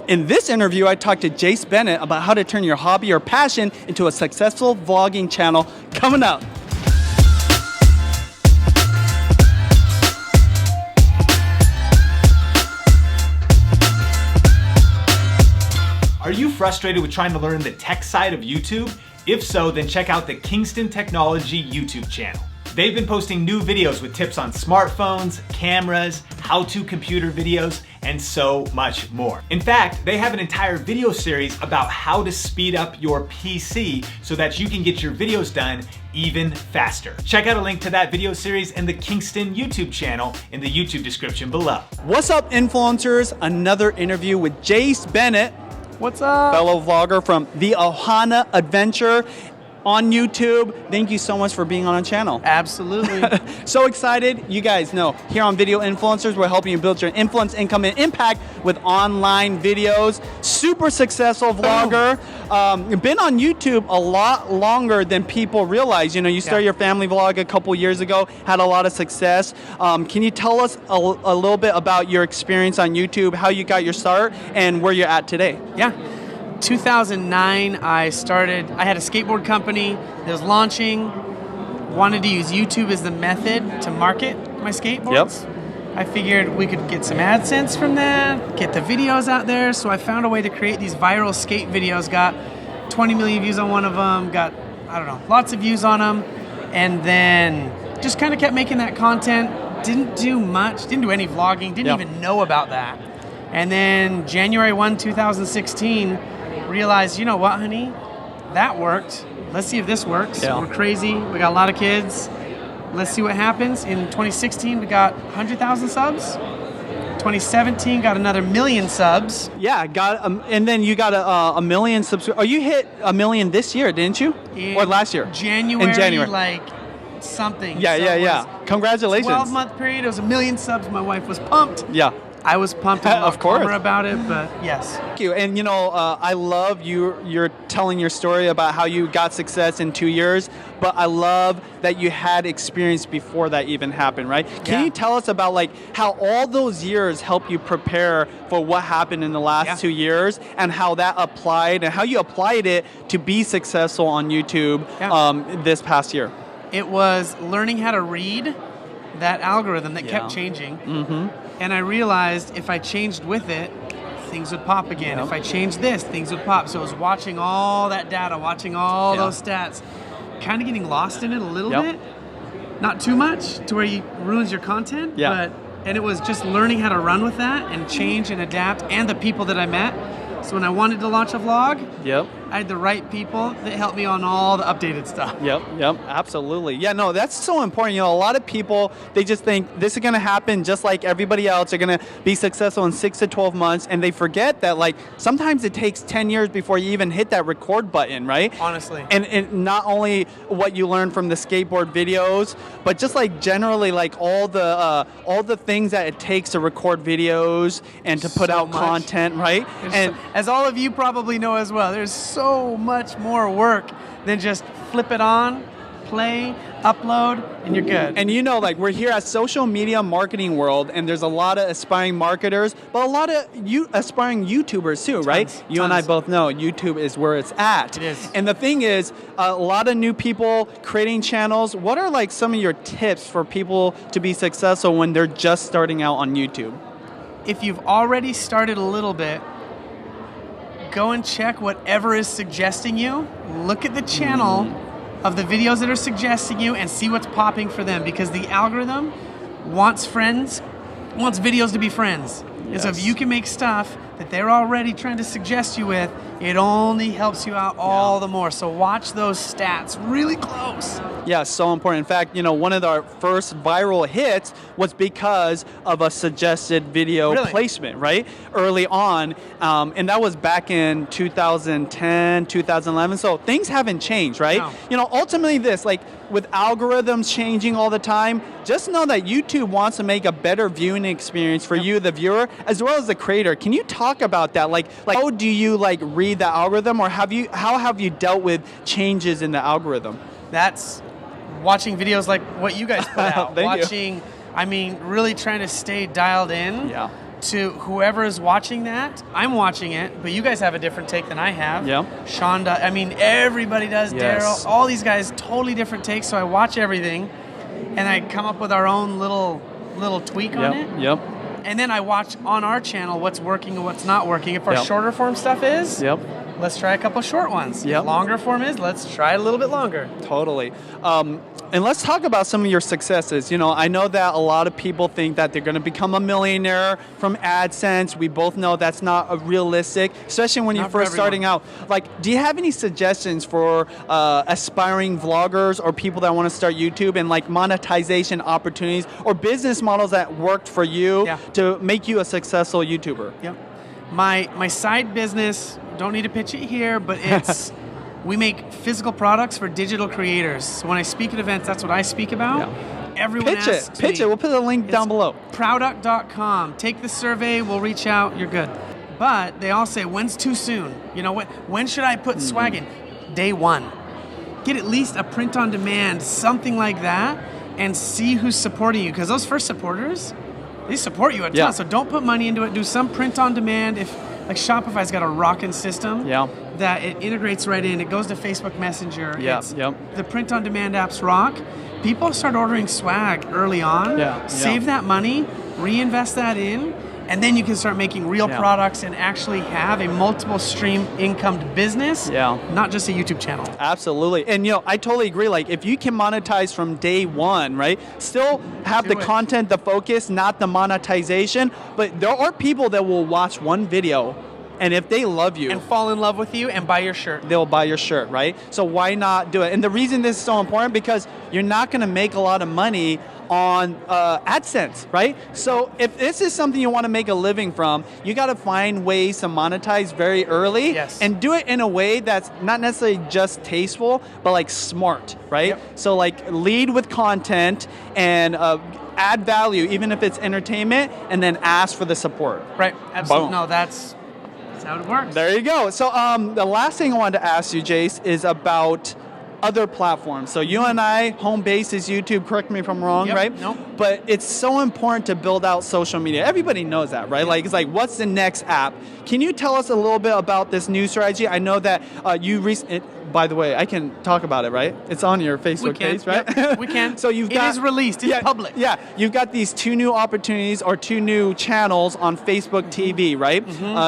In this interview, I talked to Jase Bennett about how to turn your hobby or passion into a successful vlogging channel. Coming up. Are you frustrated with trying to learn the tech side of YouTube? If so, then check out the Kingston Technology YouTube channel. They've been posting new videos with tips on smartphones, cameras, how-to computer videos, and so much more. In fact, they have an entire video series about how to speed up your PC so that you can get your videos done even faster. Check out a link to that video series in the Kingston YouTube channel in the YouTube description below. What's up, influencers? Another interview with Jase Bennett. What's up? Fellow vlogger from the Ohana Adventure on YouTube. Thank you so much for being on our channel. Absolutely. So excited. You guys know, here on Video Influencers, we're helping you build your influence, income, and impact with online videos. Super successful vlogger. Been on YouTube a lot longer than people realize. You know, you started your family vlog a couple years ago, had a lot of success. Can you tell us a little bit about your experience on YouTube, how you got your start, and where you're at today? Yeah. 2009, I had a skateboard company that was launching, wanted to use YouTube as the method to market my skateboards. Yep. I figured we could get some AdSense from that, get the videos out there, so I found a way to create these viral skate videos, got 20 million views on one of them, got, I don't know, lots of views on them, and then just kind of kept making that content, didn't do much, didn't do any vlogging, didn't even know about that. And then January 1, 2016, realized, you know what, honey, that worked. Let's see if this works. Yeah. We're crazy. We got a lot of kids. Let's see what happens. In 2016, we got 100,000 subs. 2017, got another 1 million subs. Yeah, and then you got a million subscribers. Oh, you hit 1 million this year, didn't you? Or last year? January. Like something. Yeah. Congratulations. 12-month period. It was 1 million subs. My wife was pumped. Yeah. I was pumped and of course about it, but yes. Thank you. And you know, I love you're telling your story about how you got success in 2 years, but I love that you had experience before that even happened, right? Can you tell us about like how all those years helped you prepare for what happened in the last 2 years and how that applied and how you applied it to be successful on YouTube this past year? It was learning how to read that algorithm that kept changing. Mm-hmm. And I realized if I changed with it, things would pop again. If I changed this, things would pop. So I was watching all that data, watching all those stats, kind of getting lost in it a little bit. Not too much to where you ruins your content, and it was just learning how to run with that and change and adapt, and the people that I met. So when I wanted to launch a vlog, I had the right people that helped me on all the updated stuff. Yep, absolutely. Yeah, no, that's so important. You know, a lot of people, they just think this is going to happen just like everybody else. They're going to be successful in 6 to 12 months, and they forget that like sometimes it takes 10 years before you even hit that record button, right? Honestly. And not only what you learn from the skateboard videos, but just like generally like all the things that it takes to record videos and to put out content, right? And as all of you probably know as well, there's so much more work than just flip it on, play, upload, and you're good. And you know, like we're here at social media marketing world, and there's a lot of aspiring marketers, but a lot of aspiring YouTubers too, right? You and I both know YouTube is where it's at. It is. And the thing is, a lot of new people creating channels. What are like some of your tips for people to be successful when they're just starting out on YouTube? If you've already started a little bit, go and check whatever is suggesting you. Look at the channel of the videos that are suggesting you and see what's popping for them, because the algorithm wants videos to be friends. And so if you can make stuff that they're already trying to suggest you with, it only helps you out all the more. So watch those stats really close. Yeah, so important. In fact, you know, one of our first viral hits was because of a suggested video placement, right? Early on, and that was back in 2010, 2011. So things haven't changed, right? No. You know, ultimately this, like with algorithms changing all the time, just know that YouTube wants to make a better viewing experience for you, the viewer, as well as the creator. Can you talk about that? Like how do you like read the algorithm, or how have you dealt with changes in the algorithm? That's watching videos like what you guys put out. Thank you. I mean, really trying to stay dialed in to whoever is watching that, I'm watching it, but you guys have a different take than I have. Yeah. Sean does. I mean, everybody does. Yes. Daryl, all these guys, totally different takes. So I watch everything, and I come up with our own little tweak on it. Yep. And then I watch on our channel what's working and what's not working. If our Yep. shorter form stuff is, Yep. let's try a couple short ones. Yep. Longer form is, let's try it a little bit longer. Totally. And let's talk about some of your successes. You know, I know that a lot of people think that they're going to become a millionaire from AdSense. We both know that's not realistic, especially when you're Not for first starting out. Like, do you have any suggestions for aspiring vloggers or people that want to start YouTube and like monetization opportunities or business models that worked for you Yeah. to make you a successful YouTuber? Yep. My side business, don't need to pitch it here, but it's we make physical products for digital creators. So when I speak at events, that's what I speak about. Yeah. Everyone Pitch asks it. Pitch me, it. We'll put a link down below. Prouduct.com. Take the survey. We'll reach out. You're good. But they all say, when's too soon? You know what? When should I put swag in? Day one. Get at least a print on demand, something like that, and see who's supporting you. Because those first supporters, they support you a ton. Yeah. So don't put money into it. Do some print on demand. If like Shopify's got a rockin' system Yeah. that it integrates right in. It goes to Facebook Messenger. Yeah, It's, yep. The print on demand apps rock. People start ordering swag early on. Yeah, Save yeah. that money, reinvest that in, and then you can start making real Yeah. products and actually have a multiple stream income business. Yeah. Not just a YouTube channel. Absolutely. And, you know, I totally agree. Like, if you can monetize from day one, right? Still have Do the it. content, the focus, not the monetization. But there are people that will watch one video, and if they love you, And fall in love with you and buy your shirt. they'll buy your shirt, right? So why not do it? And the reason this is so important, because you're not going to make a lot of money on AdSense, right? So if this is something you want to make a living from, you got to find ways to monetize very early. Yes. And do it in a way that's not necessarily just tasteful, but like smart, right? Yep. So like lead with content and add value, even if it's entertainment, and then ask for the support. Right. Absolutely. Boom. No, that's how it works. There you go. So the last thing I wanted to ask you, Jase, is about other platforms. So you and I, home base is YouTube, correct me if I'm wrong, Yep. right? Nope. But it's so important to build out social media. Everybody knows that, right? Like, it's like, what's the next app? Can you tell us a little bit about this new strategy? I know that you recently, by the way, I can talk about it, right? It's on your Facebook page, right? Yep, we can. So you've got, It is released. It's public. Yeah, you've got these 2 new opportunities or 2 new channels on Facebook TV, right?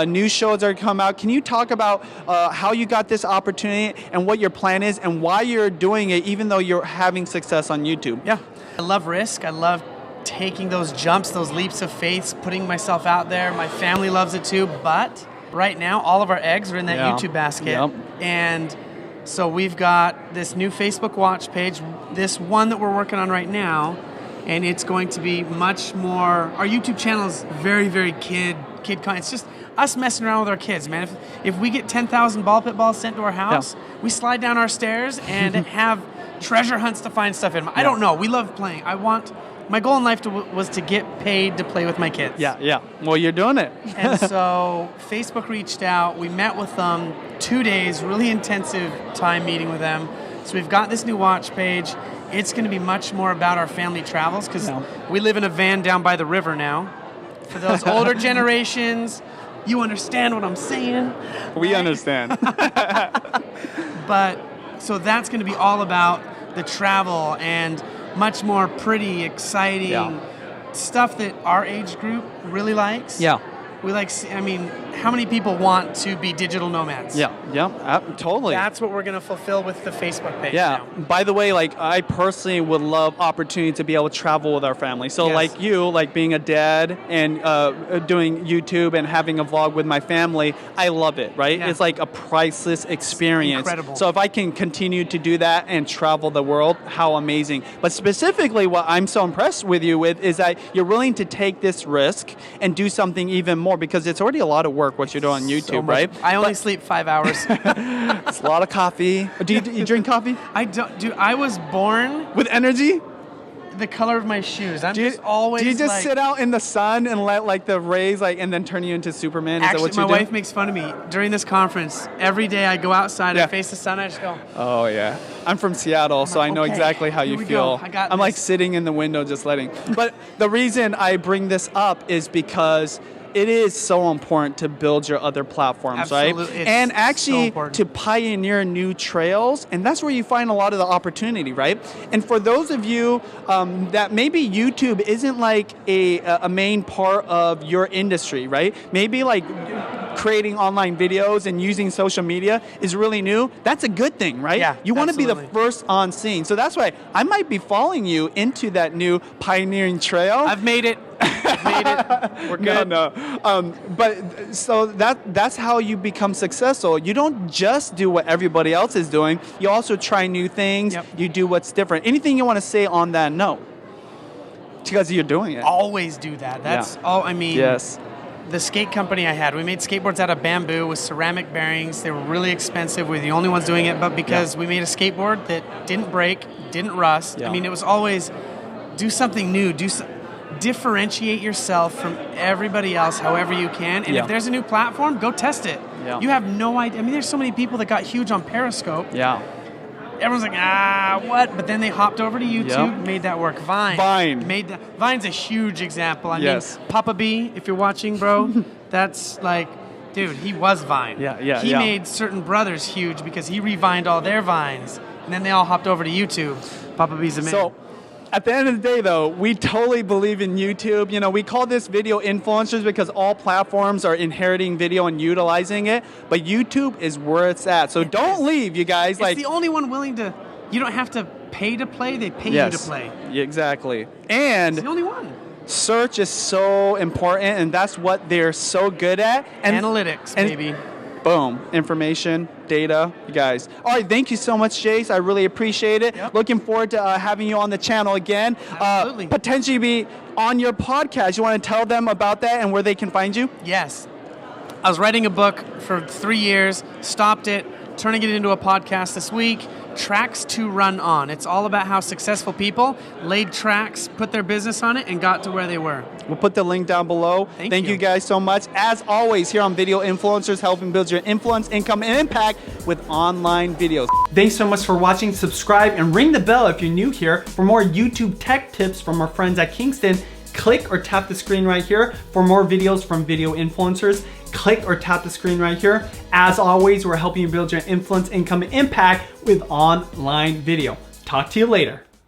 New shows are come out. Can you talk about how you got this opportunity and what your plan is and why you're doing it, even though you're having success on YouTube? Yeah. I love risk. I love taking those jumps, those leaps of faith, putting myself out there. My family loves it too, but right now all of our eggs are in that Yeah. YouTube basket. Yep. And so we've got this new Facebook watch page, this one that we're working on right now, and it's going to be much more, our YouTube channel is very, very kid content. It's just us messing around with our kids, man. If we get 10,000 ball pit balls sent to our house, we slide down our stairs and have treasure hunts to find stuff in. I don't know. We love playing. My goal in life was to get paid to play with my kids. Yeah. Well, you're doing it. And so Facebook reached out. We met with them 2 days, really intensive time meeting with them. So we've got this new watch page. It's going to be much more about our family travels because we live in a van down by the river now. For those older generations, you understand what I'm saying. We understand. But so that's going to be all about the travel and much more pretty, exciting stuff that our age group really likes. Yeah. We like, I mean, how many people want to be digital nomads? Yeah, totally. That's what we're going to fulfill with the Facebook page Yeah. now. By the way, like I personally would love opportunity to be able to travel with our family. So Yes. like you, like being a dad and doing YouTube and having a vlog with my family, I love it, right? Yeah. It's like a priceless experience. Incredible. So if I can continue to do that and travel the world, how amazing. But specifically what I'm so impressed with you with is that you're willing to take this risk and do something even more because it's already a lot of work what you're doing on YouTube, So much. right? I only sleep 5 hours. It's a lot of coffee. Do you drink coffee? I don't, dude, I was born With energy? the color of my shoes. I'm Do you, just always do you just like, sit out in the sun and let like the rays like and then turn you into Superman? Is that Actually, what you my do? wife makes fun of me during this conference. Every day I go outside, Yeah. I face the sun, I just go, Oh yeah. I'm from Seattle, so I know Okay, exactly how here you we feel. go. I got I'm like this. sitting in the window just letting. But the reason I bring this up is because it is so important to build your other platforms, Absolutely. right? It's And so actually important. to pioneer new trails, and that's where you find a lot of the opportunity, right? And for those of you that maybe YouTube isn't like a main part of your industry, right? Maybe like creating online videos and using social media is really new. That's a good thing, right? Yeah, you want to be the absolutely. first on scene. So that's why I might be following you into that new pioneering trail. I've made it. We're good. No. But so that's how you become successful. You don't just do what everybody else is doing. You also try new things. Yep. You do what's different. Anything you want to say on that note? Because you're doing it. Always do that. That's all. I mean, Yes. the skate company I had, we made skateboards out of bamboo with ceramic bearings. They were really expensive. We were the only ones doing it, but because we made a skateboard that didn't break, didn't rust. Yeah. I mean, it was always do something new. Differentiate yourself from everybody else however you can. And Yeah. if there's a new platform, go test it. Yeah. You have no idea. I mean, there's so many people that got huge on Periscope. Yeah. Everyone's like, what? But then they hopped over to YouTube, Yep. made that work. Vine. Vine's a huge example. I Yes. mean, Papa B, if you're watching, bro, that's like, dude, he was Vine. He yeah. made certain brothers huge because he revined all their Vines. And then they all hopped over to YouTube. Papa B's a man. So, at the end of the day, though, we totally believe in YouTube. You know, we call this video influencers because all platforms are inheriting video and utilizing it. But YouTube is where it's at. So don't leave, you guys. it's the only one willing to, you don't have to pay to play, they pay you to play. Yeah, exactly. And It's the only one. search is so important, and that's what they're so good at. And Analytics, baby. Boom, information, data, you guys. All right, thank you so much, Jase. I really appreciate it. Yep. Looking forward to having you on the channel again. Absolutely. Potentially be on your podcast. You want to tell them about that and where they can find you? Yes. I was writing a book for 3 years, stopped it, turning it into a podcast this week. Tracks to Run On. It's all about how successful people laid tracks, put their business on it, and got to where they were. We'll put the link down below. Thank you guys so much. As always, here on Video Influencers, helping build your influence, income, and impact with online videos. Thanks so much for watching. Subscribe and ring the bell if you're new here for more YouTube tech tips from our friends at Kingston. Click or tap the screen right here for more videos from Video Influencers. Click or tap the screen right here. As always, we're helping you build your influence, income, and impact with online video. Talk to you later.